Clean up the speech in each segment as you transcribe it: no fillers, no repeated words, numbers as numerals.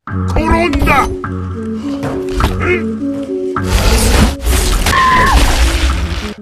Corona!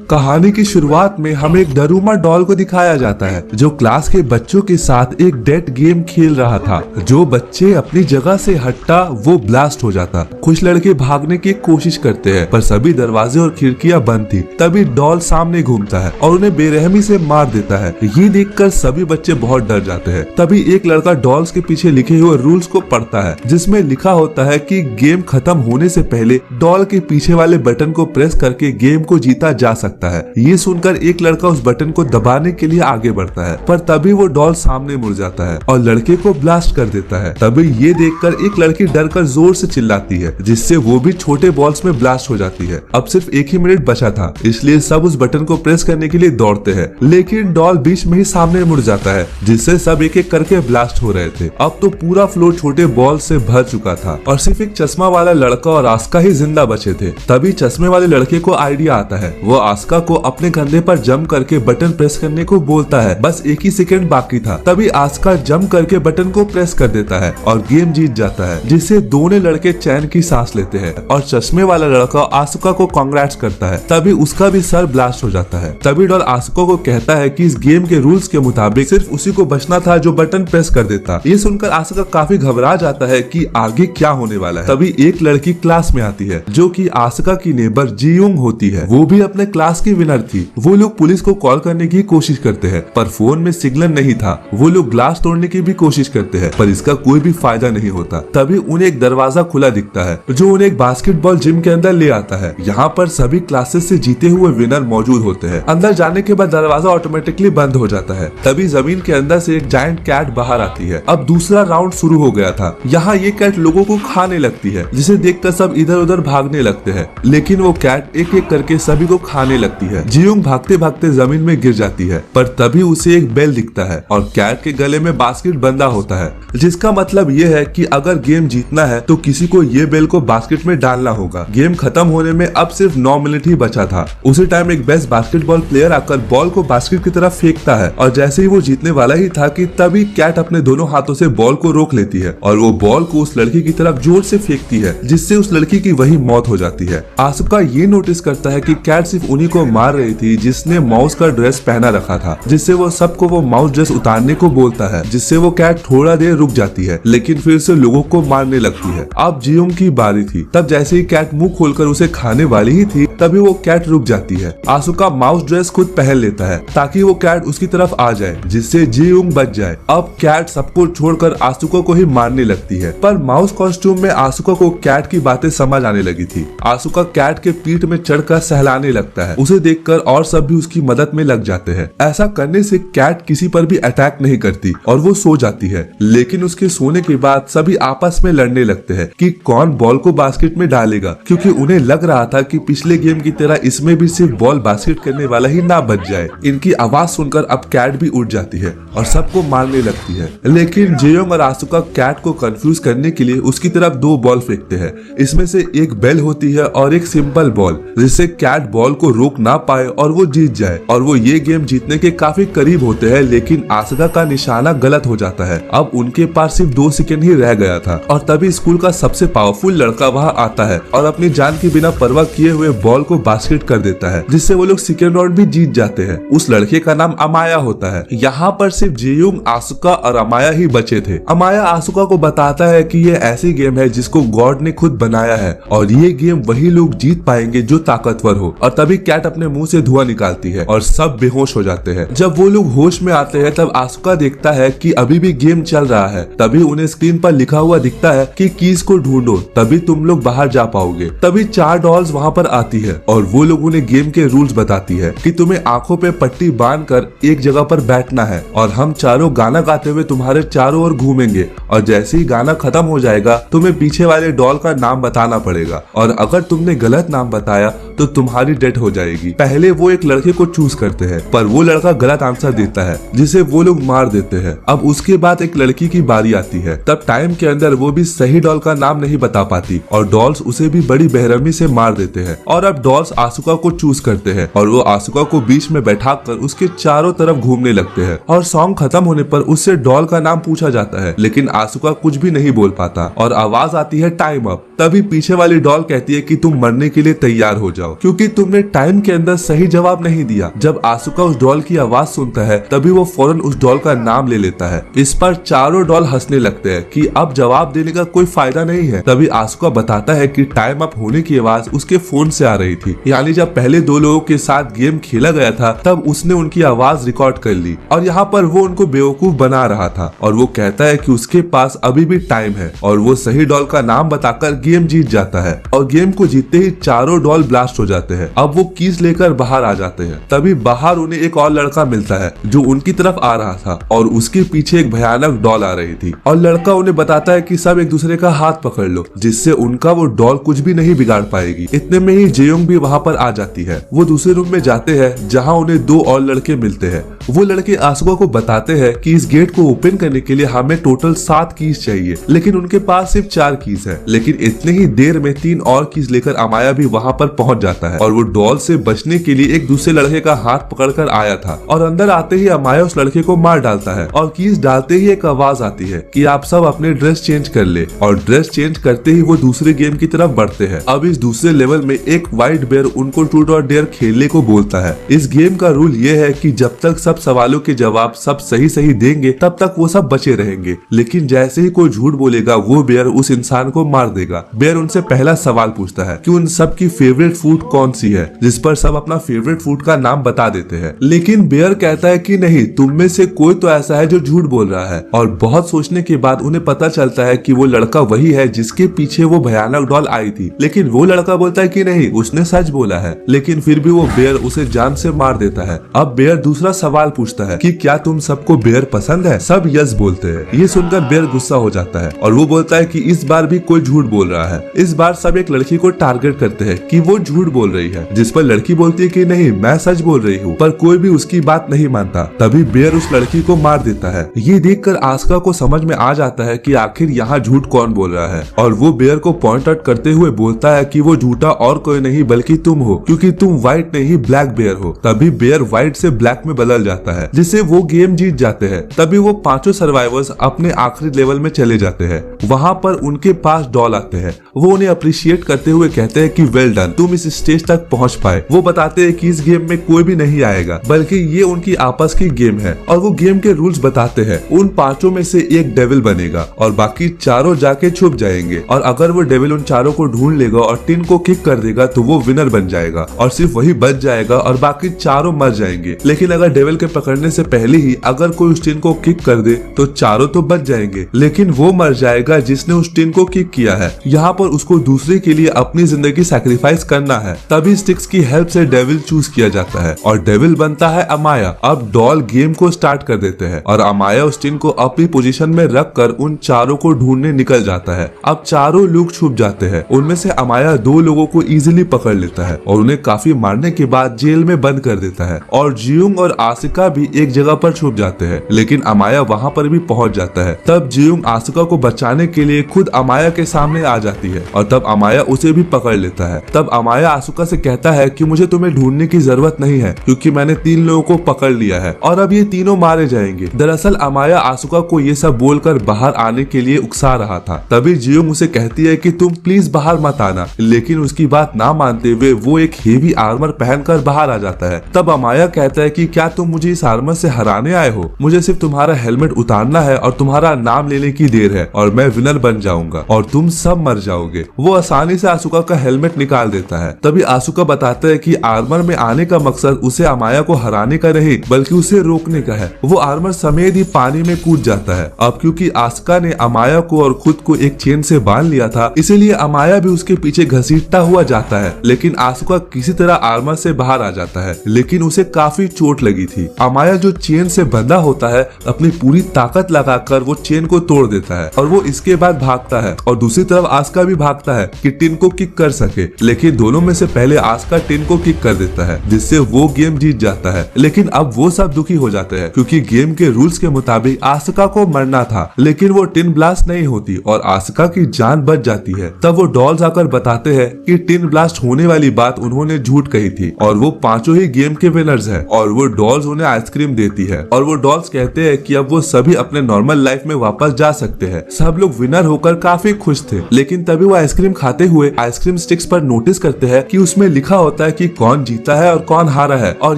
कहानी की शुरुआत में हमें एक डरूमा डॉल को दिखाया जाता है जो क्लास के बच्चों के साथ एक डेड गेम खेल रहा था। जो बच्चे अपनी जगह से हटता वो ब्लास्ट हो जाता। कुछ लड़के भागने की कोशिश करते हैं पर सभी दरवाजे और खिड़कियां बंद थी। तभी डॉल सामने घूमता है और उन्हें बेरहमी से मार देता है। ये देखकर सभी बच्चे बहुत डर जाते हैं। तभी एक लड़का डॉल्स के पीछे लिखे हुए रूल्स को पढ़ता है जिसमें लिखा होता है कि गेम खत्म होने से पहले डॉल के पीछे वाले बटन को प्रेस करके गेम को जीता जा सकता है। ये सुनकर एक लड़का उस बटन को दबाने के लिए आगे बढ़ता है पर तभी वो डॉल सामने मुड़ जाता है और लड़के को ब्लास्ट कर देता है। तभी ये देखकर एक लड़की डर कर जोर से चिल्लाती है जिससे वो भी छोटे बॉल्स में ब्लास्ट हो जाती है। अब सिर्फ 1 ही मिनट बचा था इसलिए सब उस बटन को प्रेस करने के लिए दौड़ते हैं लेकिन डॉल बीच में ही सामने मुड़ जाता है जिससे सब एक एक करके ब्लास्ट हो रहे थे। अब तो पूरा फ्लोर छोटे बॉल से भर चुका था और सिर्फ एक चश्मा वाला लड़का और आस्का ही जिंदा बचे थे। तभी चश्मे वाले लड़के को आइडिया आता है। वो आस्का को अपने कंधे पर जंप करके बटन प्रेस करने को बोलता है। बस 1 ही सेकंड बाकी था। तभी आस्का जंप करके बटन को प्रेस कर देता है और गेम जीत जाता है जिससे दोनों लड़के चैन की सांस लेते हैं और चश्मे वाला लड़का आस्का को कांग्रेट्स करता है। तभी उसका भी सर ब्लास्ट हो जाता है। तभी डॉल आस्का को कहता है कि इस गेम के रूल्स के मुताबिक सिर्फ उसी को बचना था जो बटन प्रेस कर देता। ये सुनकर आस्का काफी घबरा जाता है कि आगे क्या होने वाला है। तभी एक लड़की क्लास में आती है जो कि आस्का की नेबर जीयोंग होती है। वो भी अपने क्लास की विनर थी। वो लोग पुलिस को कॉल करने की कोशिश करते हैं पर फोन में सिग्नल नहीं था। वो लोग ग्लास तोड़ने की भी कोशिश करते हैं पर इसका कोई भी फायदा नहीं होता। तभी उन्हें एक दरवाजा खुला दिखता है जो उन्हें एक बास्केटबॉल जिम के अंदर ले आता है। यहाँ पर सभी क्लासेस से जीते हुए विनर मौजूद होते हैं। अंदर जाने के बाद दरवाजा ऑटोमेटिकली बंद हो जाता है। तभी जमीन के अंदर से एक जायंट कैट बाहर आती है। अब दूसरा राउंड शुरू हो गया था। यहाँ ये कैट लोगों को खाने लगती है जिसे देखकर सब इधर उधर भागने लगते हैं लेकिन वो कैट एक एक करके सभी को खाने लगती है। जियोंग भागते भागते जमीन में गिर जाती है पर तभी उसे एक बेल दिखता है और कैट के गले में बास्केट बंधा होता है जिसका मतलब ये है कि अगर गेम जीतना है तो किसी को ये बेल को बास्केट में डालना होगा। गेम खत्म होने में अब सिर्फ 9 मिनट ही बचा था। उसी टाइम एक बेस्ट बास्केटबॉल प्लेयर आकर बॉल को बास्केट की तरफ फेंकता है और जैसे ही वो जीतने वाला ही था कि तभी कैट अपने दोनों हाथों से बॉल को रोक लेती है और वो बॉल को उस लड़की की तरफ जोर से फेंकती है जिससे उस लड़की की वही मौत हो जाती है। आसुका ये नोटिस करता है कि कैट सिर्फ उन्हीं को मार रही थी जिसने माउस का ड्रेस पहना रखा था जिससे वो सबको वो माउस ड्रेस उतारने को बोलता है जिससे वो कैट थोड़ा देर रुक जाती है लेकिन फिर से लोगों को मारने लगती है। अब जियोंग की बारी थी। तब जैसे ही कैट मुंह खोलकर उसे खाने वाली ही थी तभी वो कैट रुक जाती है। आसुका माउस ड्रेस खुद पहन लेता है ताकि वो कैट उसकी तरफ आ जाए जिससे जियोंग बच जाए। अब कैट सबको छोड़कर आसुका को ही मारने लगती है पर माउस कॉस्ट्यूम में आसुका को कैट की बातें समझ आने लगी थी। आसुका कैट के पीठ में चढ़कर सहलाने लगता है। उसे देखकर और सब भी उसकी मदद में लग जाते हैं। ऐसा करने से कैट किसी पर भी अटैक नहीं करती और वो सो जाती है लेकिन उसके सोने के बाद सभी आपस में लड़ने लगते हैं कि कौन बॉल को बास्केट में डालेगा क्योंकि उन्हें लग रहा था कि पिछले गेम की तरह इसमें भी सिर्फ बॉल बास्केट करने वाला ही ना बच जाए। इनकी आवाज सुनकर अब कैट भी उठ जाती है और सबको मारने लगती है लेकिन जियोंग और आसुका कैट को कंफ्यूज करने के लिए उसकी तरफ 2 बॉल फेंकते हैं। इसमें से एक बेल होती है और एक सिंपल बॉल जिससे कैट बॉल को रोक ना पाए और वो जीत जाए और वो ये गेम जीतने के काफी करीब होते हैं लेकिन आसुका का निशाना गलत हो जाता है। अब उनके पास सिर्फ 2 सेकंड ही रह गया था और तभी स्कूल का सबसे पावरफुल लड़का वहाँ आता है और अपनी जान की बिना परवाह किए हुए बॉल को बास्केट कर देता है जिससे वो लोग सेकंड राउंड भी जीत जाते हैं। उस लड़के का नाम अमाया होता है। यहाँ पर सिर्फ जियोंग, आसुका और अमाया ही बचे थे। अमाया आसुका को बताता है कि ये ऐसी गेम है जिसको गॉड ने खुद बनाया है और ये गेम वही लोग जीत पाएंगे जो ताकतवर हो। और तभी कैट अपने मुंह से धुआं निकालती है और सब बेहोश हो जाते हैं। जब वो लोग होश में आते हैं तब आसुका देखता है कि अभी भी गेम चल रहा है। तभी उन्हें स्क्रीन पर लिखा हुआ दिखता है कि कीज को ढूंढो तभी तुम लोग बाहर जा पाओगे। तभी 4 डॉल्स वहाँ पर आती है और वो लोग उन्हें गेम के रूल्स बताती है कि तुम्हें आंखों पे पट्टी बांधकर एक जगह पर बैठना है और हम चारों गाना गाते हुए तुम्हारे चारों ओर घूमेंगे और जैसे ही गाना खत्म हो जाएगा तुम्हें पीछे वाले डॉल का नाम बताना पड़ेगा और अगर तुमने गलत नाम बताया तो तुम्हारी डेथ हो जाएगी। पहले वो एक लड़के को चूज करते हैं, पर वो लड़का गलत आंसर देता है जिसे वो लोग मार देते हैं। अब उसके बाद एक लड़की की बारी आती है। तब टाइम के अंदर वो भी सही डॉल का नाम नहीं बता पाती और डॉल्स उसे भी बड़ी बेरहमी से मार देते हैं। और अब डॉल्स आसुका को चूज करते हैं और वो आसुका को बीच में बैठाकर उसके चारों तरफ घूमने लगते हैं। और सॉन्ग खत्म होने पर उससे डॉल का नाम पूछा जाता है, लेकिन आसुका कुछ भी नहीं बोल पाता और आवाज आती है टाइम अप। तभी पीछे वाली डॉल कहती है कि तुम मरने के लिए तैयार हो जाओ, क्योंकि तुमने टाइम के अंदर सही जवाब नहीं दिया। जब आसुका उस डॉल की आवाज सुनता है तभी वो फौरन उस डॉल का नाम ले लेता है। इस पर चारों डॉल हंसने लगते हैं कि अब जवाब देने का कोई फायदा नहीं है। तभी आसुका बताता है कि टाइम अप होने की आवाज उसके फोन से आ रही थी, यानी जब पहले दो लोगों के साथ गेम खेला गया था तब उसने उनकी आवाज रिकॉर्ड कर ली और यहाँ पर वो उनको बेवकूफ बना रहा था। और वो कहता है कि उसके पास अभी भी टाइम है और वो सही डॉल का नाम बताकर गेम जीत जाता है। और गेम को जीतते ही चारों डॉल ब्लास्ट हो जाते हैं। अब वो कीज लेकर बाहर आ जाते हैं। तभी बाहर उन्हें एक और लड़का मिलता है जो उनकी तरफ आ रहा था और उसके पीछे एक भयानक डॉल आ रही थी। और लड़का उन्हें बताता है कि सब एक दूसरे का हाथ पकड़ लो, जिससे उनका वो डॉल कुछ भी नहीं बिगाड़ पाएगी। इतने में ही जेयोंग भी वहाँ पर आ जाती है। वो दूसरे रूम में जाते हैं जहाँ उन्हें दो और लड़के मिलते हैं। वो लड़के आसुका को बताते हैं कि इस गेट को ओपन करने के लिए हमें टोटल 7 कीज चाहिए, लेकिन उनके पास सिर्फ 4 कीज है। लेकिन इतने ही देर में 3 और कीज लेकर अमाया भी वहाँ पर पहुँच जाता है और वो डॉल से बचने के लिए एक दूसरे लड़के का हाथ पकड़कर आया था। और अंदर आते ही अमाया उस लड़के को मार डालता है और कीज डालते ही एक आवाज आती है कि आप सब अपने ड्रेस चेंज कर ले। और ड्रेस चेंज करते ही वो दूसरे गेम की तरफ बढ़ते हैं। अब इस दूसरे लेवल में एक व्हाइट बेयर उनको ट्रूथ और डेयर खेलने को बोलता है। इस गेम का रूल ये है कि जब तक सब सवालों के जवाब सब सही सही देंगे तब तक वो सब बचे रहेंगे, लेकिन जैसे ही कोई झूठ बोलेगा वो बेयर उस इंसान को मार देगा। बेयर उनसे पहला सवाल पूछता है कि उन सब की फेवरेट फूड कौन सी है, जिस पर सब अपना फेवरेट फूड का नाम बता देते हैं। लेकिन बेयर कहता है कि नहीं, तुम में से कोई तो ऐसा है जो झूठ बोल रहा है। और बहुत सोचने के बाद उन्हें पता चलता है कि वो लड़का वही है जिसके पीछे वो भयानक डॉल आई थी। लेकिन वो लड़का बोलता है कि नहीं, उसने सच बोला है। लेकिन फिर भी वो बेयर उसे जान से मार देता है। अब बेयर दूसरा सवाल पूछता है कि क्या तुम सबको बेयर पसंद है? सब यस बोलते हैं। ये सुनकर बेयर गुस्सा हो जाता है और वो बोलता है कि इस बार भी कोई झूठ बोल रहा है। इस बार सब एक लड़की को टारगेट करते हैं कि वो झूठ बोल रही है, जिस पर लड़की बोलती है कि नहीं, मैं सच बोल रही हूँ। पर कोई भी उसकी बात नहीं मानता। तभी बेयर उस लड़की को मार देता है। ये देखकर आस्का को समझ में आ जाता है कि आखिर यहाँ झूठ कौन बोल रहा है और वो बेयर को पॉइंट आउट करते हुए बोलता है कि वो झूठा और कोई नहीं बल्कि तुम हो, क्योंकि तुम व्हाइट नहीं ब्लैक बेयर हो। तभी बेयर व्हाइट से ब्लैक में बदल जाता है, जिससे वो गेम जीत जाते हैं। तभी वो पांचों सर्वाइवर्स अपने आखिरी लेवल में चले जाते हैं। वहाँ पर उनके पास डॉल आते हैं। वो उन्हें अप्रिशिएट करते हुए कहते हैं कि वेल डन, तुम इस स्टेज तक पहुँच पाए। वो बताते हैं कि इस गेम में कोई भी नहीं आएगा, बल्कि ये उनकी आपस की गेम है। और वो गेम के रूल्स बताते हैं। उन पांचों में से एक डेविल बनेगा और बाकी चारों जाके छुप जाएंगे। और अगर वो डेविल उन चारों को ढूंढ लेगा और टिन को किक कर देगा तो वो विनर बन जाएगा और सिर्फ वही बच जाएगा और बाकी चारों मर जाएंगे। लेकिन अगर डेविल के पकड़ने से पहले ही अगर कोई उस टिन को किक कर दे तो चारों तो बच जाएंगे, लेकिन वो मर जाएगा जिसने उस टिन को किक किया है। यहाँ पर उसको दूसरे के लिए अपनी जिंदगी सैक्रिफाइस करना है। तभी स्टिक्स की हेल्प से डेविल चूज किया जाता है और डेविल बनता है अमाया। अब डॉल गेम को स्टार्ट कर देते हैं और अमाया उस टिन को अपनी पोजीशन में रख कर उन चारों को ढूंढने निकल जाता है। अब चारों लोग छुप जाते हैं। उनमें से अमाया 2 लोगों को इजीली पकड़ लेता है और उन्हें काफी मारने के बाद जेल में बंद कर देता है। और जियोंग और आसिका भी एक जगह पर छुप जाते हैं, लेकिन अमाया वहाँ पर भी पहुँच जाता है। तब जियोंग आसिका को बचाने के लिए खुद अमाया के सामने आ जाती है और तब अमाया उसे भी पकड़ लेता है। तब अमाया आसिका से कहता है कि मुझे तुम्हें ढूंढने की जरूरत नहीं है, क्योंकि मैंने 3 लोगों को पकड़ लिया है और अब ये तीनों मारे जाएंगे। दरअसल अमाया आसिका को ये सब बोलकर बाहर आने के लिए उकसा रहा था। तभी जियोंग उसे कहती है कि तुम प्लीज बाहर मत आना, लेकिन उसकी बात ना मानते हुए वो एक हेवी आर्मर पहनकर बाहर आ जाता है। तब अमाया कहता है कि क्या तुम मुझे इस आर्मर से हराने आए हो? मुझे सिर्फ तुम्हारा हेलमेट उतारना है और तुम्हारा नाम लेने की देर है और मैं विनर बन जाऊंगा और तुम सब मर जाओगे। वो आसानी से आसुका का हेलमेट निकाल देता है। तभी आसुका बताता है कि आर्मर में आने का मकसद उसे अमाया को हराने का नहीं बल्कि उसे रोकने का है। वो आर्मर समेत ही पानी में कूद जाता है। अब क्योंकि आसुका ने अमाया को और खुद को एक चेन से बांध लिया था, इसीलिए अमाया भी उसके पीछे घसीटता हुआ जाता है। लेकिन आसुका किसी तरह आर्मर से बाहर आ जाता है, लेकिन उसे काफी चोट लगी थी। थी। अमाया जो चेन से बंधा होता है अपनी पूरी ताकत लगाकर वो चेन को तोड़ देता है और वो इसके बाद भागता है और दूसरी तरफ आस्का भी भागता है कि टिन को किक कर सके, लेकिन दोनों में से पहले आस्का टिन को किक कर देता है जिससे वो गेम जीत जाता है। लेकिन अब वो सब दुखी हो जाते हैं क्योंकि गेम के रूल्स के मुताबिक आस्का को मरना था, लेकिन वो टिन ब्लास्ट नहीं होती और आस्का की जान बच जाती है। तब वो डॉल्स आकर बताते हैं कि टिन ब्लास्ट होने वाली बात उन्होंने झूठ कही थी और वो पांचों ही गेम के विनर्स हैं और वो डॉल्स उन्हें आइसक्रीम देती है और वो डॉल्स कहते हैं कि अब वो सभी अपने नॉर्मल लाइफ में वापस जा सकते हैं। सब लोग विनर होकर काफी खुश थे, लेकिन तभी वो आइसक्रीम खाते हुए आइसक्रीम स्टिक्स पर नोटिस करते हैं कि उसमें लिखा होता है कि कौन जीता है और कौन हारा है और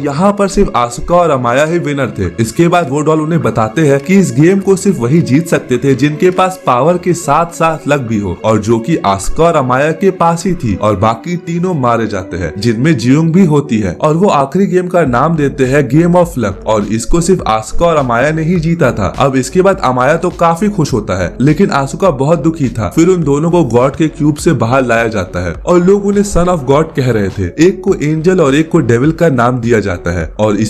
यहाँ पर सिर्फ आस्का और अमाया ही विनर थे। इसके बाद वो डॉल उन्हें बताते हैं कि इस गेम को सिर्फ वही जीत सकते थे जिनके पास पावर के साथ साथ लक भी हो, और जो कि आस्का और अमाया के पास ही थी और बाकी तीनों मारे जाते हैं जिनमें जियोंग भी होती है। और वो आखिरी गेम का नाम देते हैं गेम ऑफ लक और इसको सिर्फ आस्का और अमाया ने ही जीता था। अब इसके बाद अमाया तो काफी खुश होता है, लेकिन आस्का बहुत दुखी था। फिर उन दोनों को गॉड के क्यूब से बाहर लाया जाता है और लोग उन्हें सन ऑफ गॉड कह रहे थे। एक को एंजल और एक को डेविल का नाम दिया जाता है और